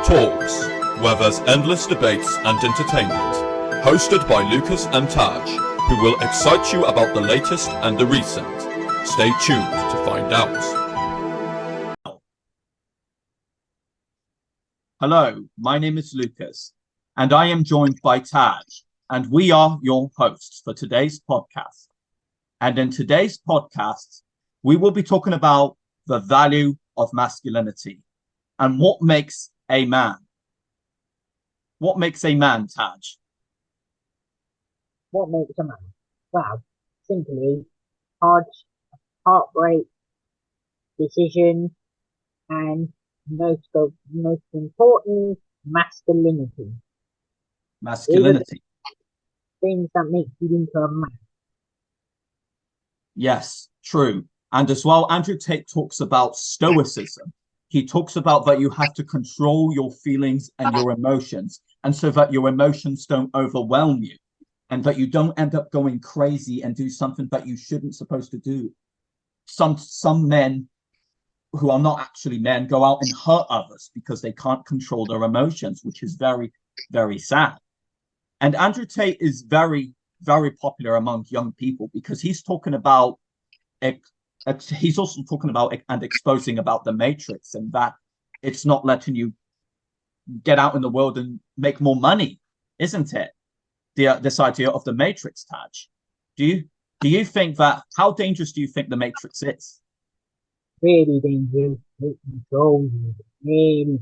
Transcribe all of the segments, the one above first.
Talks, where there's endless debates and entertainment, hosted by Lucas and Taj, who will excite you about the latest and the recent. Stay tuned to find out. Hello, my name is Lucas, and I am joined by Taj, and we are your hosts for today's podcast. And in today's podcast, we will be talking about the value of masculinity and what makes a man. What makes a man, Taj? What makes a man? Well, simply heartbreak, decision, and most important, masculinity. Masculinity. Things that make you into a man. Yes, true. And as well, Andrew Tate talks about stoicism. He talks about that you have to control your feelings and your emotions, and so that your emotions don't overwhelm you, and that you don't end up going crazy and do something that you shouldn't supposed to do. Some men who are not actually men go out and hurt others because they can't control their emotions, which is very, very sad. And Andrew Tate is very, very popular among young people because he's talking about he's also talking about and exposing about the matrix, and that it's not letting you get out in the world and make more money, isn't it? This idea of the matrix, Taj. Do you think that, how dangerous do you think the matrix is? Really dangerous. It controls you. Really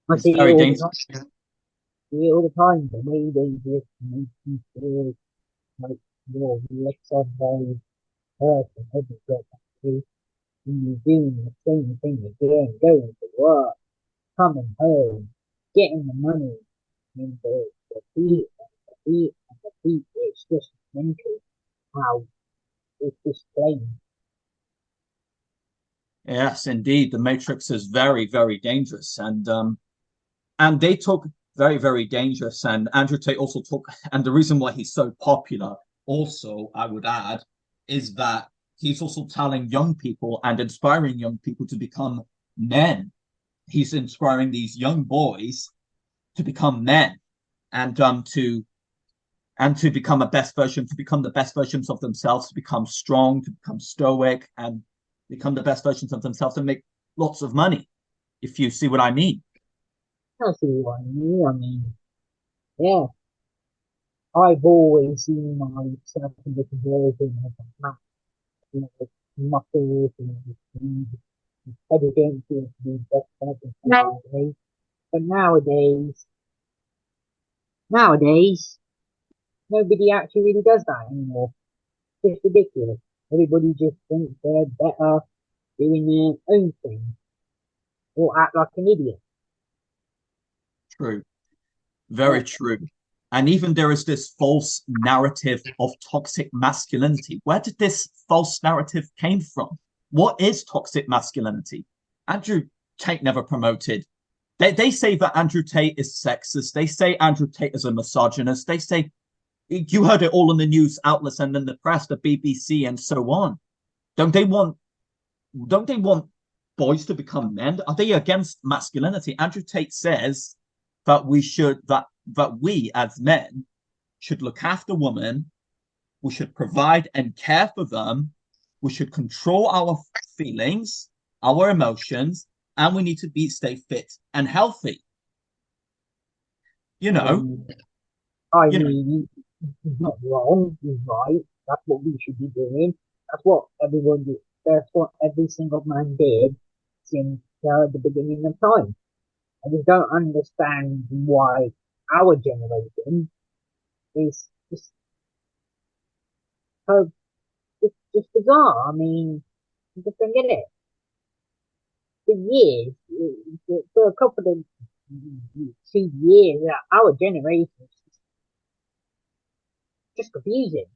bad. It's very dangerous. See it all the time. The way dangerous makes you feel like you're less of a person every day. And you're doing the same thing again, going to work, coming home, getting the money, and the beat and the beat and the beat. It's just mental how it's just plain. Yes, indeed, the matrix is very, very dangerous, and they talk very, very dangerous. And Andrew Tate also talk, and the reason why he's so popular, also, I would add, is that he's also telling young people and inspiring young people to become men. He's inspiring these young boys to become men and to become the best versions of themselves, to become strong, to become stoic, and become the best versions of themselves and make lots of money, if you see what I mean. I see what I mean. I mean, yeah, I've always seen myself in this version of a man, you know, with muscles and evidence to be best person nowadays. But nowadays, nobody actually really does that anymore. It's ridiculous. Everybody just thinks they're better doing their own thing or act like an idiot. True. Very true. And even there is this false narrative of toxic masculinity. Where did this false narrative came from? What is toxic masculinity? Andrew Tate never promoted. They say that Andrew Tate is sexist. They say Andrew Tate is a misogynist. They say, you heard it all in the news outlets and in the press, the BBC and so on. Don't they want boys to become men? Are they against masculinity? Andrew Tate says that we as men should look after women, we should provide and care for them, we should control our feelings, our emotions, and we need to stay fit and healthy. You know. I mean, he's not wrong, he's right. That's what we should be doing. That's what everyone did. That's what every single man did since the beginning of time. I just don't understand why our generation is so just bizarre. I mean, I just don't get it. For years, for a couple of 2 years, our generation is just confusing.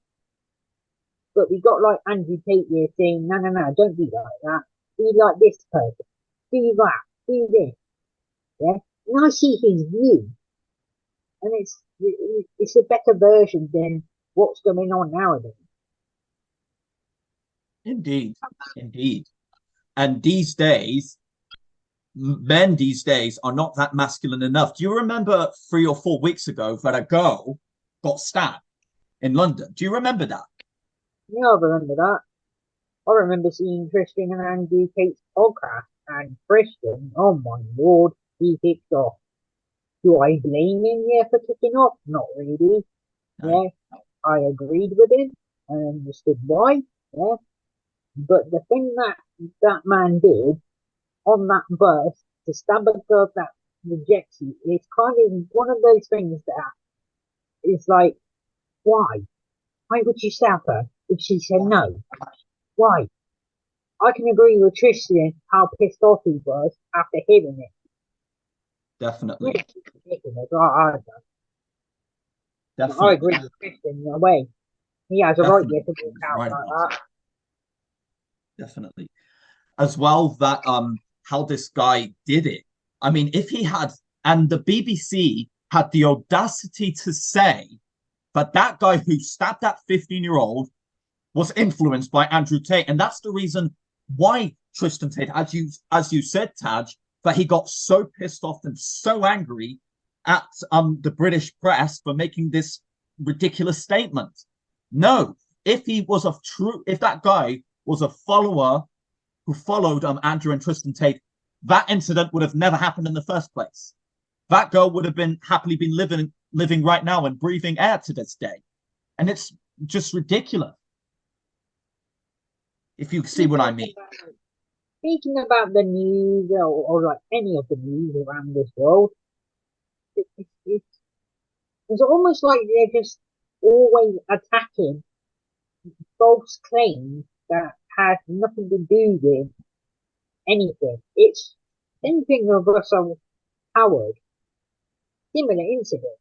But we got like Andrew Tate here saying, no, don't be like that. Be like this person. Do that. Do this. Yeah. And I see his view, and it's a better version than what's going on nowadays. Indeed. And these days, men these days are not that masculine enough. Do you remember 3 or 4 weeks ago that a girl got stabbed in London? Do you remember that? Yeah, I remember that. I remember seeing Christian and Andrew Tate's podcast, and Christian, oh my lord, he kicked off. Do I blame him, yeah, for kicking off? Not really. No. Yeah, I agreed with him and understood why. Yeah, but the thing that that man did on that bus to stab a girl that rejects you is kind of one of those things that is like, why? Why would you stab her if she said no? Why? I can agree with Tristan how pissed off he was after hearing it. Definitely. It's ridiculous. I Definitely. agree with Tristan in a way. He has a right Definitely. there to walk out Right like about that. it. Definitely. As well, that how this guy did it. I mean, if he had, and the BBC had the audacity to say that that guy who stabbed that 15-year-old was influenced by Andrew Tate, and that's the reason why Tristan Tate, as you said, Taj, that he got so pissed off and so angry at the British press for making this ridiculous statement. No, if that guy was a follower who followed Andrew and Tristan Tate, that incident would have never happened in the first place. That girl would have been happily been living right now and breathing air to this day. And it's just ridiculous. If you see what I mean. Speaking about the news or like any of the news around this world, it, it, it, it's almost like they're just always attacking false claims that have nothing to do with anything. It's anything of Russell Howard, similar incident,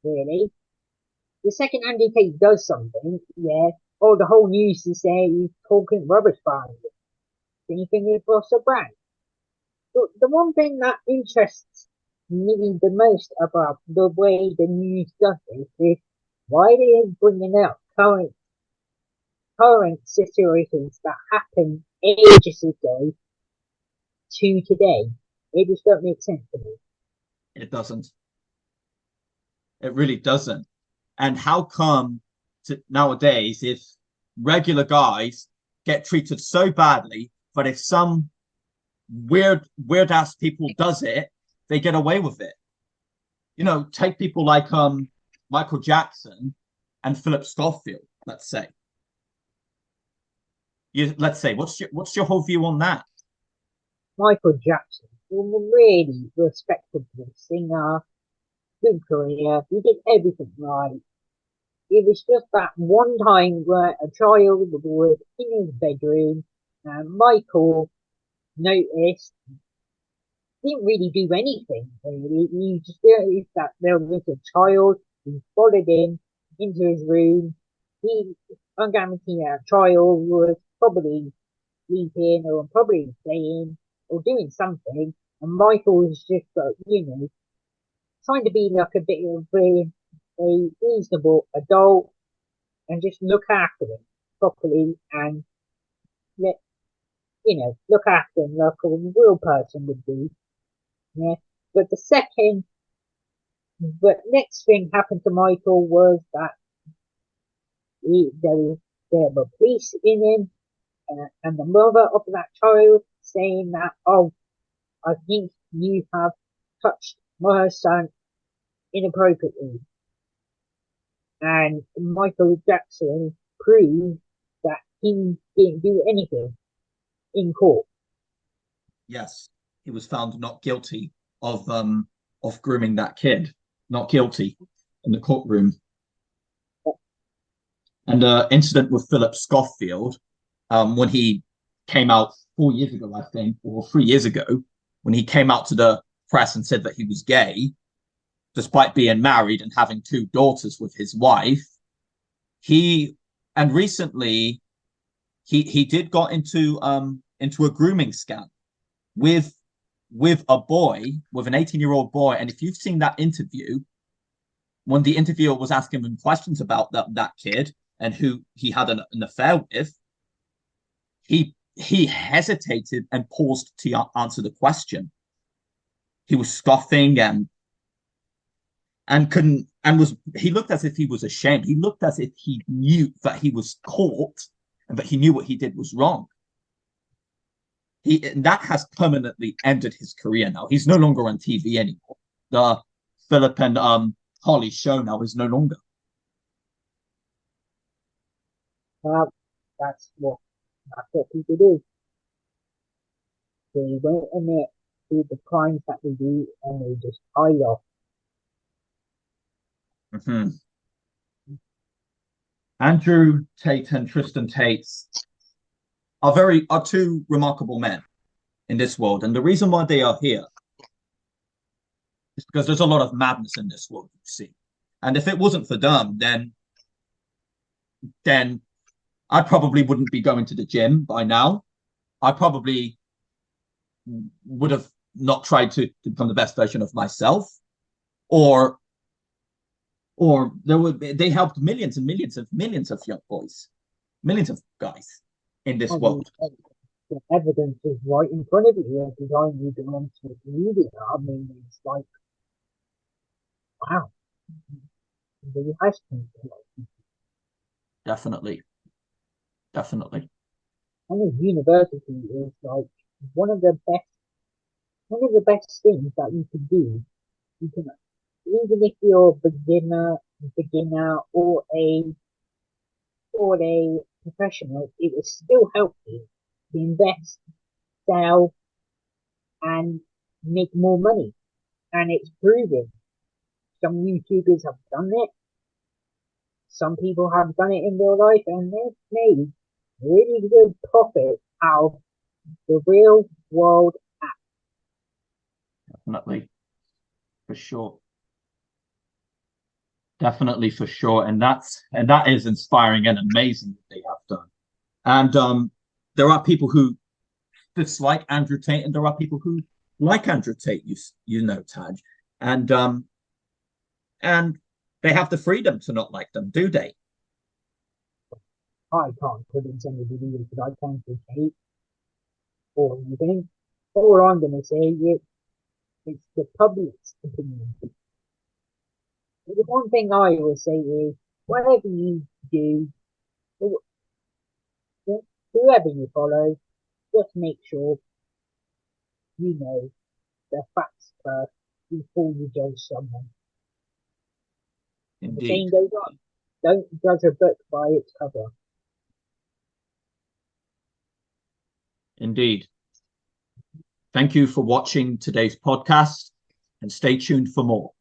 really. The second Andy Tate does something, yeah, or the whole news is there he's talking rubbish behind it. Anything with Russell Brand. The one thing that interests me the most about the way the news does this is why they are bringing up current situations that happened ages ago to today. It just don't make sense to me. It doesn't. It really doesn't. And how come nowadays, if regular guys get treated so badly, but if some weird ass people does it, they get away with it? You know, take people like Michael Jackson and Philip Schofield, let's say. Let's say, what's your whole view on that? Michael Jackson was a really respectable singer, good career. He did everything right. It was just that one time where a child was in his bedroom and Michael noticed, didn't really do anything really. He just noticed that there was a child who followed him into his room. I'm guaranteeing that child was probably sleeping or probably playing or doing something. And Michael was just, trying to be like a bit of a reasonable adult and just look after him properly and let, look after him like a real person would do. Yeah. But but next thing happened to Michael was that there were police in him and the mother of that child saying that, oh, I think you have touched my son inappropriately. And Michael Jackson proved that he didn't do anything in court. Yes, he was found not guilty of grooming that kid. Not guilty in the courtroom. And the incident with Philip Schofield, when he came out 4 years ago, I think, or 3 years ago, when he came out to the press and said that he was gay, despite being married and having 2 daughters with his wife, recently he did got into a grooming scam with a boy, with an 18-year-old boy. And if you've seen that interview, when the interviewer was asking him questions about that kid and who he had an affair with, he he hesitated and paused to answer the question. He was scoffing and couldn't and was he looked as if he was ashamed. He looked as if he knew that he was caught and that he knew what he did was wrong. That has permanently ended his career now. He's no longer on TV anymore. The Philip and Holly show now is no longer. Well, that's what people do. They won't admit to the crimes that they do, and they just hide off. Mm-hmm. Andrew Tate and Tristan Tate are two remarkable men in this world, and the reason why they are here is because there's a lot of madness in this world, you see. And if it wasn't for them, then I probably wouldn't be going to the gym by now. I probably would have not tried to become the best version of myself, or they helped millions and millions of young boys, millions of guys in this world. The evidence is right in front of you every time you go on social media. I mean, it's like, wow, really has changed a lot. Definitely. And the university is like one of the best things that you can do. You can, even if you're a beginner or a professional, it will still help you to invest, sell, and make more money. And it's proven. Some YouTubers have done it. Some people have done it in real life, and they've made really good profit out of the real world. Definitely, for sure. Definitely, for sure, and that is inspiring and amazing that they have done. And there are people who dislike Andrew Tate, and there are people who like Andrew Tate. You know, Taj, and they have the freedom to not like them, do they? I can't convince anybody because I can't hate or anything. All I'm going to say is it's the public's opinion. The one thing I will say is whatever you do, whoever you follow, just make sure you know the facts first before you judge someone. The saying Indeed. goes on, don't judge a book by its cover. Indeed. Thank you for watching today's podcast, and stay tuned for more.